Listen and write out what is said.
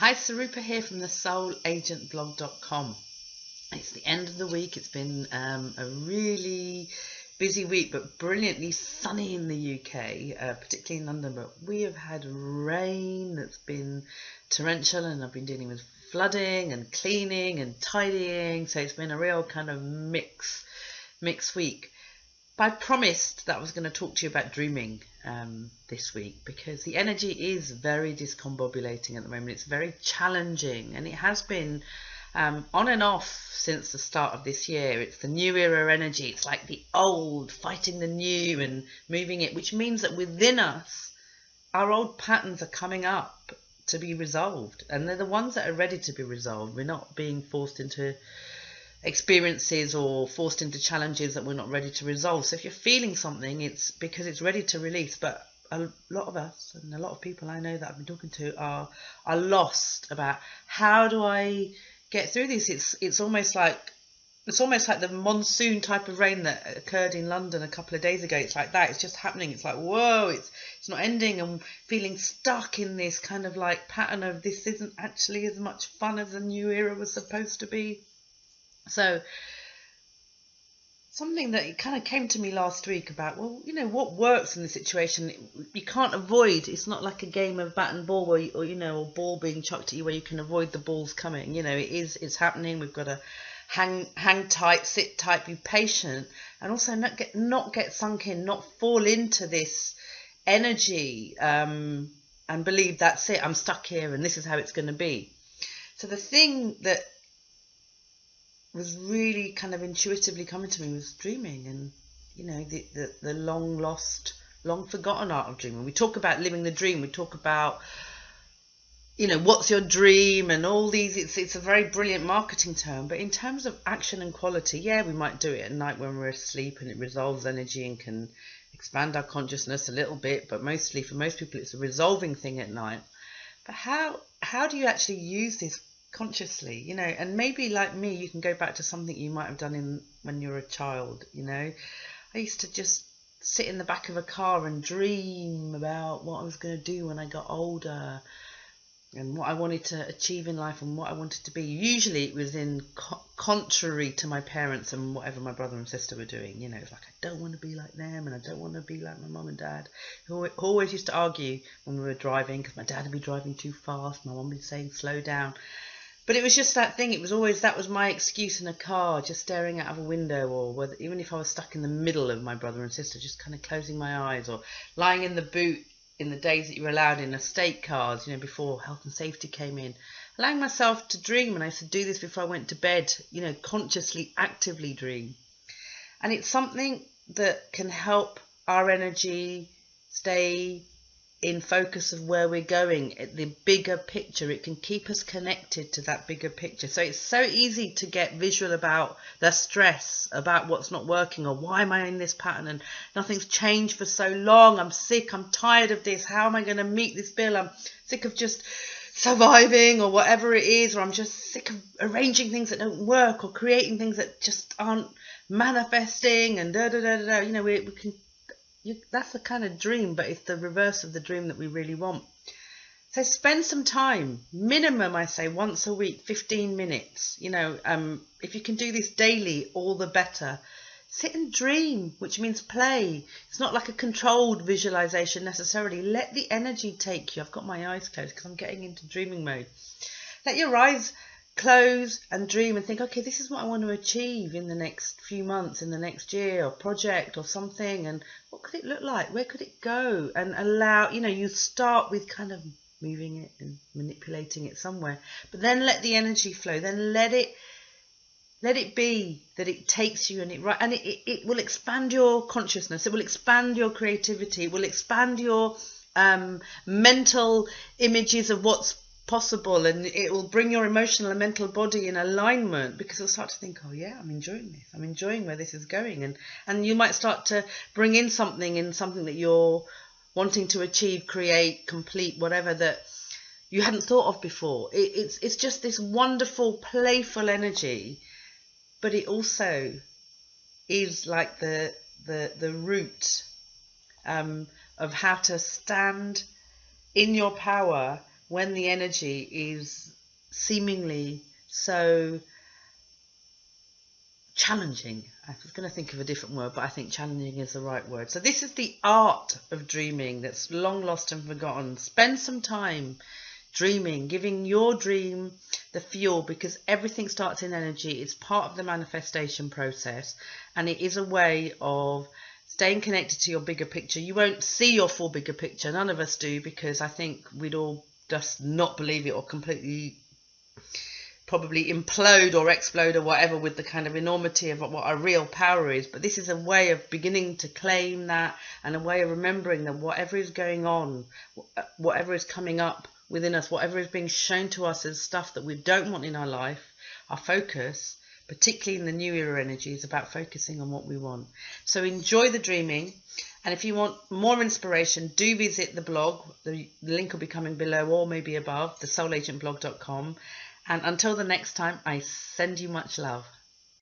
Hi, Sarupa here from the soulagentblog.com. It's the end of the week. It's been a really busy week, but brilliantly sunny in the UK, particularly in London. But we have had rain that's been torrential, and I've been dealing with flooding and cleaning and tidying. So it's been a real kind of mixed week. But I promised that I was going to talk to you about dreaming this week, because the energy is very discombobulating at the moment. It's very challenging, and it has been on and off since the start of this year. It's the new era energy. It's like the old fighting the new and moving it, which means that within us, our old patterns are coming up to be resolved, and they're the ones that are ready to be resolved. We're not being forced into experiences or forced into challenges that we're not ready to resolve. So if you're feeling something, it's because it's ready to release. But a lot of us, and a lot of people I know that I've been talking to, are lost about how do I get through this. It's almost like the monsoon type of rain that occurred in London a couple of days ago. It's like that. It's just happening. It's like, whoa, it's not ending. I'm feeling stuck in this kind of like pattern of this isn't actually as much fun as the new era was supposed to be. So something that kind of came to me last week about, well, you know, what works in the situation. You can't avoid. It's not like a game of bat and ball where you, or ball being chucked at you where you can avoid the balls coming. You know, it's happening. We've got to hang tight, sit tight, be patient, and also not get sunk in, not fall into this energy and believe that's it. I'm stuck here, and this is how it's going to be. So the thing that was really kind of intuitively coming to me was dreaming, and you know, the long lost, long forgotten art of dreaming. We talk about living the dream. We talk about, you know, what's your dream and all these. It's a very brilliant marketing term, but in terms of action and quality, yeah, we might do it at night when we're asleep, and it resolves energy and can expand our consciousness a little bit. But mostly, for most people, it's a resolving thing at night. But how do you actually use this consciously, you know? And maybe like me, you can go back to something you might have done when you were a child. You know, I used to just sit in the back of a car and dream about what I was going to do when I got older, and what I wanted to achieve in life and what I wanted to be. Usually it was in contrary to my parents and whatever my brother and sister were doing. You know, it's like, I don't want to be like them, and I don't want to be like my mum and dad, who always used to argue when we were driving, because my dad would be driving too fast, my mum would be saying slow down. But it was just that thing. It was always, that was my excuse in a car, just staring out of a window, or whether, even if I was stuck in the middle of my brother and sister, just kind of closing my eyes, or lying in the boot in the days that you were allowed in estate cars, you know, before health and safety came in, allowing myself to dream. And I used to do this before I went to bed, you know, consciously, actively dream. And it's something that can help our energy stay in focus of where we're going, the bigger picture. It can keep us connected to that bigger picture. So it's so easy to get visual about the stress, about what's not working, or why am I in this pattern and nothing's changed for so long. I'm sick, I'm tired of this. How am I going to meet this bill? I'm sick of just surviving, or whatever it is, or I'm just sick of arranging things that don't work, or creating things that just aren't manifesting, and you know, we can. That's the kind of dream, but it's the reverse of the dream that we really want. So spend some time, minimum, I say, once a week, 15 minutes. You know, if you can do this daily, all the better. Sit and dream, which means play. It's not like a controlled visualization necessarily. Let the energy take you. I've got my eyes closed because I'm getting into dreaming mode. Let your eyes close and dream and think, okay, this is what I want to achieve in the next few months, in the next year, or project or something, and what could it look like? Where could it go? And allow, you know, you start with kind of moving it and manipulating it somewhere, but then let the energy flow. Then let it be that it takes you, and it will expand your consciousness. It will expand your creativity. It will expand your mental images of what's possible, and it will bring your emotional and mental body in alignment, because you'll start to think, oh yeah, I'm enjoying this, I'm enjoying where this is going, and you might start to bring in something that you're wanting to achieve, create, complete, whatever, that you hadn't thought of before. It's just this wonderful, playful energy, but it also is like the root of how to stand in your power when the energy is seemingly so challenging. I was going to think of a different word, but I think challenging is the right word. So this is the art of dreaming that's long lost and forgotten. Spend some time dreaming, giving your dream the fuel, because everything starts in energy. It's part of the manifestation process, and it is a way of staying connected to your bigger picture. You won't see your full bigger picture. None of us do, because I think we'd all just not believe it, or completely probably implode or explode or whatever with the kind of enormity of what our real power is. But this is a way of beginning to claim that, and a way of remembering that whatever is going on, whatever is coming up within us, whatever is being shown to us as stuff that we don't want in our life, our focus, particularly in the new era energy, is about focusing on what we want. So enjoy the dreaming. And if you want more inspiration, do visit the blog. The link will be coming below or maybe above, thesoulagentblog.com. And until the next time, I send you much love.